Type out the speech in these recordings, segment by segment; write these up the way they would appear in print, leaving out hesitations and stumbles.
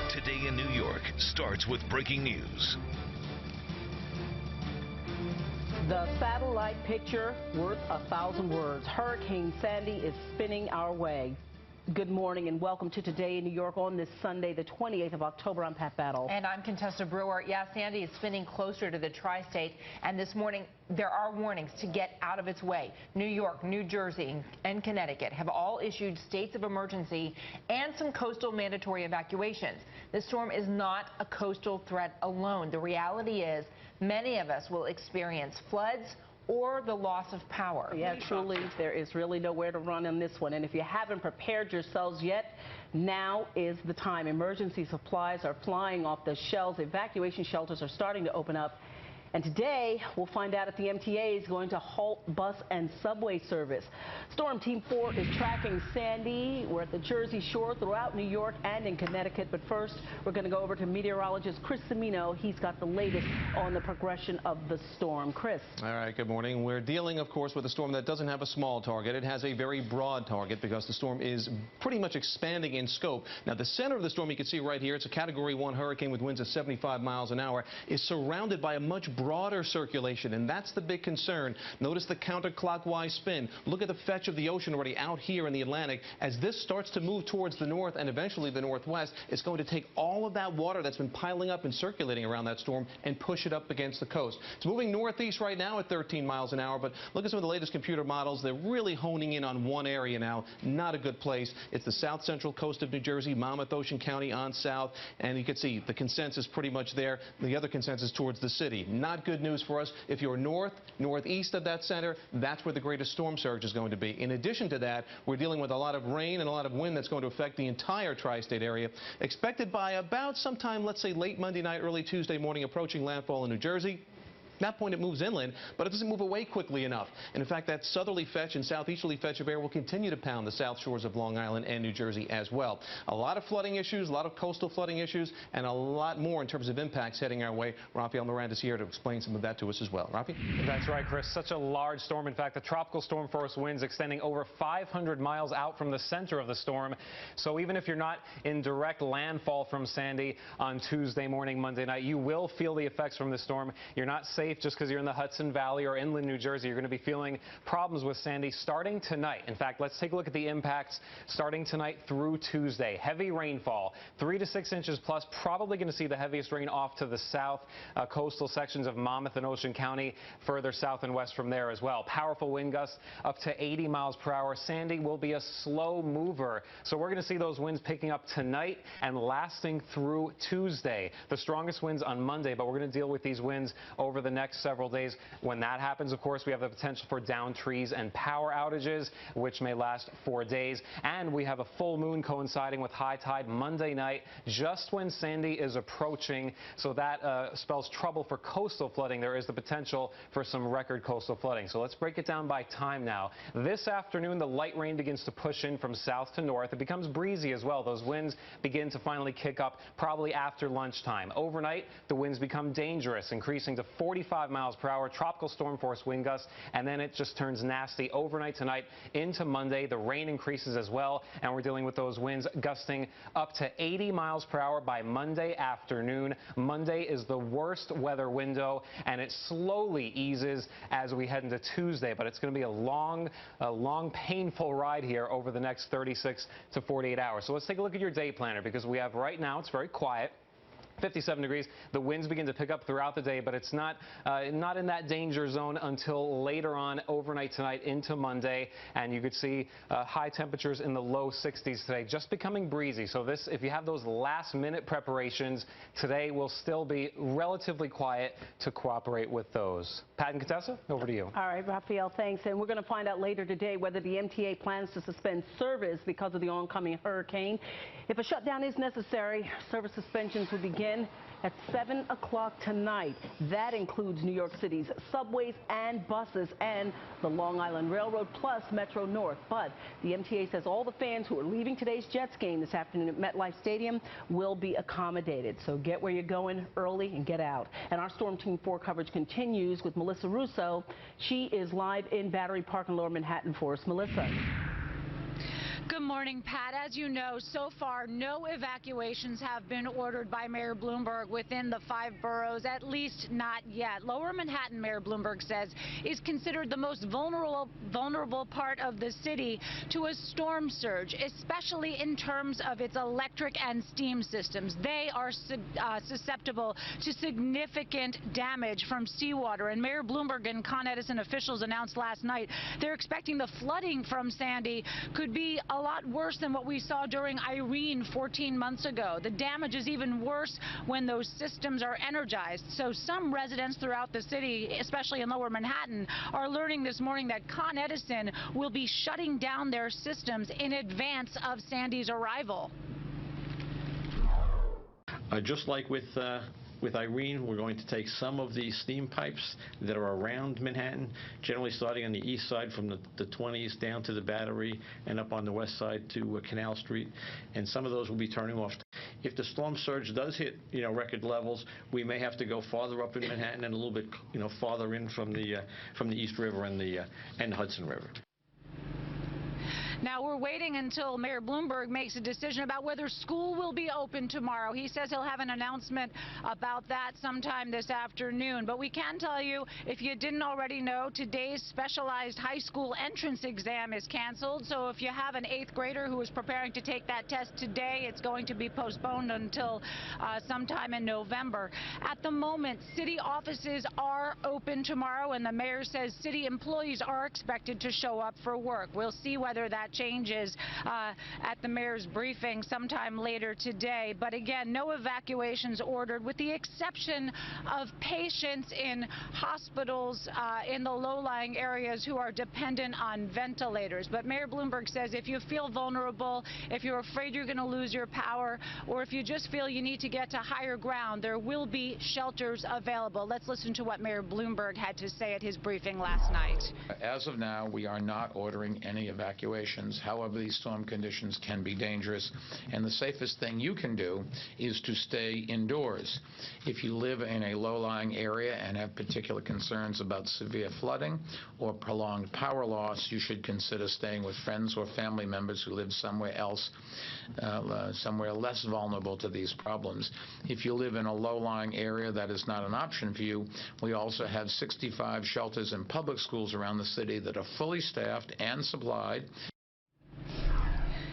Today in New York starts with breaking news. The satellite picture worth 1,000 words. Hurricane Sandy is spinning our way. Good morning and welcome to Today in New York on this Sunday, the 28th of October. I'm Pat Battle. And I'm Contessa Brewer. Yeah, Sandy is spinning closer to the tri-state, and this morning there are warnings to get out of its way. New York, New Jersey, and Connecticut have all issued states of emergency and some coastal mandatory evacuations. This storm is not a coastal threat alone. The reality is many of us will experience floods or the loss of power. Yeah, truly, there is really nowhere to run on this one. And if you haven't prepared yourselves yet, now is the time. Emergency supplies are flying off the shelves. Evacuation shelters are starting to open up. And today, we'll find out if the MTA is going to halt bus and subway service. Storm Team 4 is tracking Sandy. We're at the Jersey Shore throughout New York and in Connecticut. But first, we're going to go over to meteorologist Chris Cimino. He's got the latest on the progression of the storm. Chris. All right, good morning. We're dealing, of course, with a storm that doesn't have a small target. It has a very broad target because the storm is pretty much expanding in scope. Now, the center of the storm, you can see right here, it's a Category 1 hurricane with winds of 75 miles an hour, is surrounded by a much broader circulation, and that's the big concern. Notice the counterclockwise spin. Look at the fetch of the ocean already out here in the Atlantic. As this starts to move towards the north and eventually the northwest, it's going to take all of that water that's been piling up and circulating around that storm and push it up against the coast. It's moving northeast right now at 13 miles an hour, but look at some of the latest computer models. They're really honing in on one area now. Not a good place. It's the south central coast of New Jersey, Monmouth, Ocean County on south, and you can see the consensus pretty much there. The other consensus towards the city. Not good news for us. If you're northeast of that center, that's where the greatest storm surge is going to be. In addition to that, we're dealing with a lot of rain and a lot of wind that's going to affect the entire tri-state area. Expected by about sometime, let's say late Monday night, early Tuesday morning, approaching landfall in New Jersey. At that point, it moves inland, but it doesn't move away quickly enough. And in fact, that southerly fetch and southeasterly fetch of air will continue to pound the south shores of Long Island and New Jersey as well. A lot of flooding issues, a lot of coastal flooding issues, and a lot more in terms of impacts heading our way. Rafael Miranda's here to explain some of that to us as well. Rafi? That's right, Chris. Such a large storm. In fact, the tropical storm force winds extending over 500 miles out from the center of the storm. So even if you're not in direct landfall from Sandy on Tuesday morning, Monday night, you will feel the effects from the storm. You're not safe just because you're in the Hudson Valley or inland New Jersey. You're going to be feeling problems with Sandy starting tonight. In fact, let's take a look at the impacts starting tonight through Tuesday. Heavy rainfall, 3 to 6 inches plus. Probably going to see the heaviest rain off to the south, coastal sections of Monmouth and Ocean County, further south and west from there as well. Powerful wind gusts up to 80 miles per hour. Sandy will be a slow mover. So we're going to see those winds picking up tonight and lasting through Tuesday. The strongest winds on Monday, but we're going to deal with these winds over the next several days. When that happens, of course, we have the potential for downed trees and power outages, which may last 4 days. And we have a full moon coinciding with high tide Monday night, just when Sandy is approaching. So that spells trouble for coastal flooding. There is the potential for some record coastal flooding. So let's break it down by time now. This afternoon, the light rain begins to push in from south to north. It becomes breezy as well. Those winds begin to finally kick up probably after lunchtime. Overnight, the winds become dangerous, increasing to 45 miles per hour, tropical storm force wind gusts, and then it just turns nasty overnight tonight into Monday. The rain increases as well, and we're dealing with those winds gusting up to 80 miles per hour by Monday afternoon. Monday is the worst weather window, and it slowly eases as we head into Tuesday, but it's going to be a long, painful ride here over the next 36 to 48 hours. So let's take a look at your day planner, because we have right now, it's very quiet. 57 degrees. The winds begin to pick up throughout the day, but it's not in that danger zone until later on overnight tonight into Monday. And you could see high temperatures in the low 60s today, just becoming breezy. So this, if you have those last-minute preparations, today will still be relatively quiet to cooperate with those. Pat and Contessa, over to you. All right, Rafael, thanks. And we're going to find out later today whether the MTA plans to suspend service because of the oncoming hurricane. If a shutdown is necessary, service suspensions will begin at 7 o'clock tonight. That includes New York City's subways and buses and the Long Island Railroad plus Metro North. But the MTA says all the fans who are leaving today's Jets game this afternoon at MetLife Stadium will be accommodated. So get where you're going early and get out. And our Storm Team 4 coverage continues with Melissa Russo. She is live in Battery Park in Lower Manhattan for us. Melissa. Good morning, Pat. As you know, so far, no evacuations have been ordered by Mayor Bloomberg within the 5 boroughs, at least not yet. Lower Manhattan, Mayor Bloomberg says, is considered the most vulnerable part of the city to a storm surge, especially in terms of its electric and steam systems. They are susceptible to significant damage from seawater. And Mayor Bloomberg and Con Edison officials announced last night they're expecting the flooding from Sandy could be a lot worse than what we saw during Irene 14 months ago. The damage is even worse when those systems are energized. So some residents throughout the city, especially in Lower Manhattan, are learning this morning that Con Edison will be shutting down their systems in advance of Sandy's arrival. Just like with Irene, we're going to take some of the steam pipes that are around Manhattan, generally starting on the east side from the 20s down to the Battery and up on the west side to Canal Street, and some of those will be turning off. If the storm surge does hit, record levels, we may have to go farther up in Manhattan and a little bit, farther in from the East River and the Hudson River. Now, we're waiting until Mayor Bloomberg makes a decision about whether school will be open tomorrow. He says he'll have an announcement about that sometime this afternoon. But we can tell you, if you didn't already know, today's specialized high school entrance exam is canceled. So if you have an 8th grader who is preparing to take that test today, it's going to be postponed until sometime in November. At the moment, city offices are open tomorrow, and the mayor says city employees are expected to show up for work. We'll see whether that changes at the mayor's briefing sometime later today. But again, no evacuations ordered, with the exception of patients in hospitals in the low-lying areas who are dependent on ventilators. But Mayor Bloomberg says if you feel vulnerable, if you're afraid you're going to lose your power, or if you just feel you need to get to higher ground, there will be shelters available. Let's listen to what Mayor Bloomberg had to say at his briefing last night. As of now, we are not ordering any evacuations. However, these storm conditions can be dangerous, and the safest thing you can do is to stay indoors. If you live in a low-lying area and have particular concerns about severe flooding or prolonged power loss, you should consider staying with friends or family members who live somewhere else, somewhere less vulnerable to these problems. If you live in a low-lying area, that is not an option for you. We also have 65 shelters in public schools around the city that are fully staffed and supplied.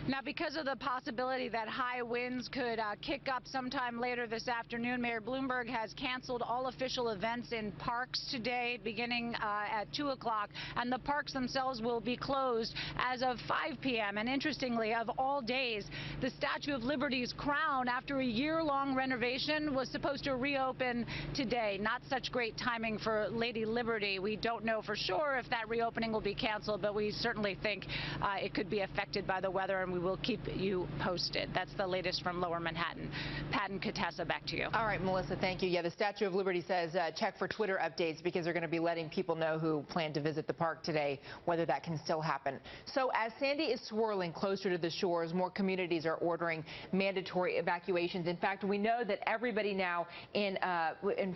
Now, because of the possibility that high winds could kick up sometime later this afternoon, Mayor Bloomberg has canceled all official events in parks today, beginning at 2 o'clock, and the parks themselves will be closed as of 5 p.m. And interestingly, of all days, the Statue of Liberty's crown, after a year-long renovation, was supposed to reopen today. Not such great timing for Lady Liberty. We don't know for sure if that reopening will be canceled, but we certainly think it could be affected by the weather, and we will keep you posted. That's the latest from Lower Manhattan. Pat and Contessa, back to you. All right, Melissa, thank you. Yeah, the Statue of Liberty says check for Twitter updates, because they're going to be letting people know who plan to visit the park today, whether that can still happen. So as Sandy is swirling closer to the shores, more communities are ordering mandatory evacuations. In fact, we know that everybody now in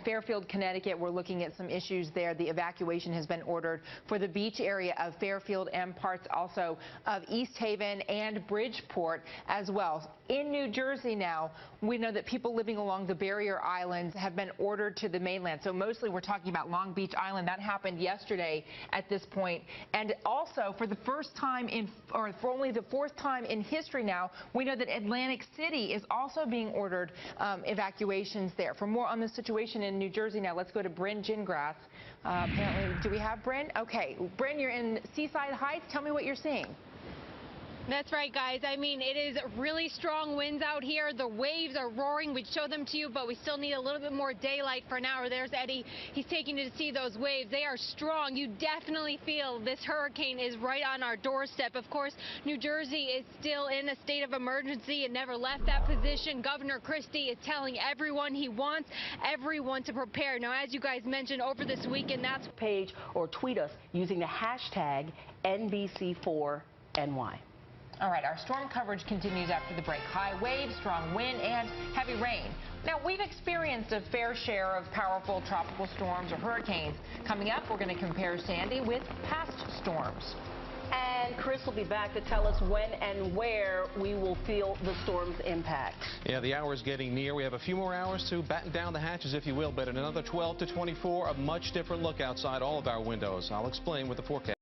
Fairfield, Connecticut, we're looking at some issues there. The evacuation has been ordered for the beach area of Fairfield and parts also of East Haven and Bridgeport as well. In New Jersey now, we know that people living along the barrier islands have been ordered to the mainland. So mostly we're talking about Long Beach Island. That happened yesterday at this point. And also for the first time for only the 4th time in history now, we know that Atlantic City is also being ordered evacuations there. For more on the situation in New Jersey now, let's go to Bryn Gingras. Apparently, do we have Bryn? Okay, Bryn, you're in Seaside Heights. Tell me what you're seeing. That's right, guys. I mean, it is really strong winds out here. The waves are roaring. We'd show them to you, but we still need a little bit more daylight for now. There's Eddie. He's taking you to see those waves. They are strong. You definitely feel this hurricane is right on our doorstep. Of course, New Jersey is still in a state of emergency. It never left that position. Governor Christie is telling everyone he wants everyone to prepare. Now, as you guys mentioned over this weekend, that's page or tweet us using the hashtag NBC4 NY. All right, our storm coverage continues after the break. High waves, strong wind, and heavy rain. Now, we've experienced a fair share of powerful tropical storms or hurricanes. Coming up, we're going to compare Sandy with past storms. And Chris will be back to tell us when and where we will feel the storm's impact. Yeah, the hour is getting near. We have a few more hours to batten down the hatches, if you will, but in another 12 to 24, a much different look outside all of our windows. I'll explain with the forecast.